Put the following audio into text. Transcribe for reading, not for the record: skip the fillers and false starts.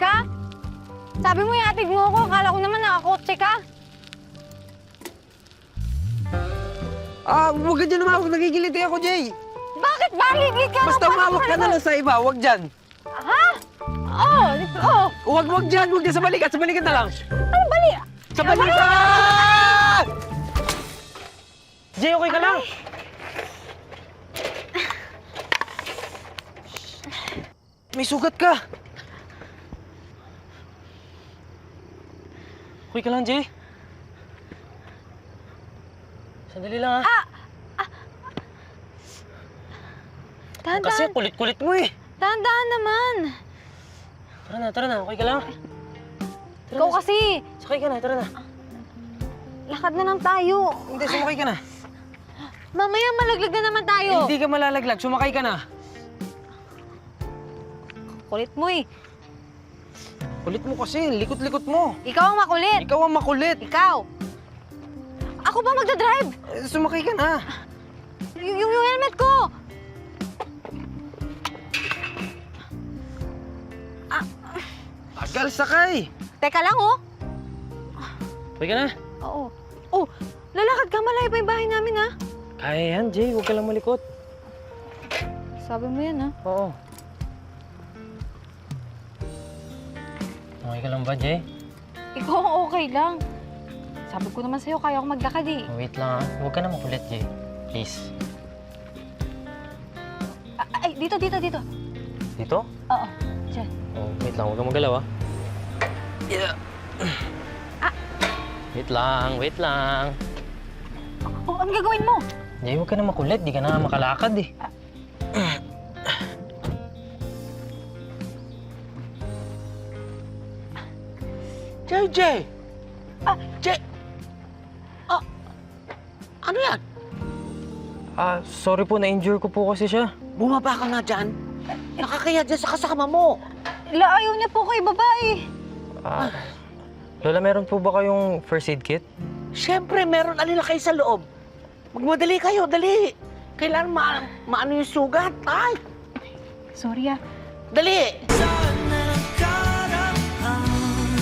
ka? Sabi mo ihatid mo ako. Akala ko naman nakakotse ka. Huwag ka dyan umawag. Nagigiliti ako, Jay. Bakit ba? Ligid ka. Basta umawag ka na lang sa iba. Huwag dyan. Ha? Oo, dito. Oh. Huwag dyan. Huwag dyan. Sa balikat. Sa balikat na lang. Ano bali? Sa balikat! Jay, okay ka lang? May sugat ka. Okay ka lang, Jay? Sandali lang, ha? Dahan-dahan. Kasi kulit-kulit mo, eh. Dahan-dahan naman. Tara na. Okay ka lang? Tara Ikaw na, kasi. sakay ka na, tara na. Lakad na lang tayo. Hindi, sumakay ka na. Mamaya malaglag na naman tayo. Hindi ka malalaglag, sumakay ka na. Kulit mo eh. Kulit mo kasi, likot-likot mo. Ikaw ang makulit. Ikaw ang makulit. Ikaw. Ako ba magdadrive? Sumakay ka na. Yung helmet ko. Tagal sakay. Teka lang, oh. Okay ka na? Oo. Oh, lalakad ka. Malayo pa yung bahay namin, ha? Kaya yan, Jay. Huwag ka lang malikot. Sabi mo yan, ha? Oo. Okay ka lang ba, Jay? Ikaw ang okay lang. Sabi ko naman sa'yo, kaya ako maglakad, eh. Wait lang, ha? Huwag ka na makulit, Jay. Please. Ay, dito. Dito? Oo, dyan. Oh, wait lang. Huwag kang magalaw, ha? Yeah. Wait lang. Oh, ano gagawin mo? Jay, huwag ka na makulit. Di ka na makalakad, eh. Jay! Jay! Ano yan? Sorry po. Na-injure ko po kasi siya. Bumaba ka nga dyan. Nakakaya dyan sa kasama mo. Ayaw niya po kay babae. Lola, meron po ba kayong first aid kit? Siyempre, meron alila kayo sa loob. Magmadali kayo, dali. Kailangan maano yung sugat. Ay, Sorry, ah. dali.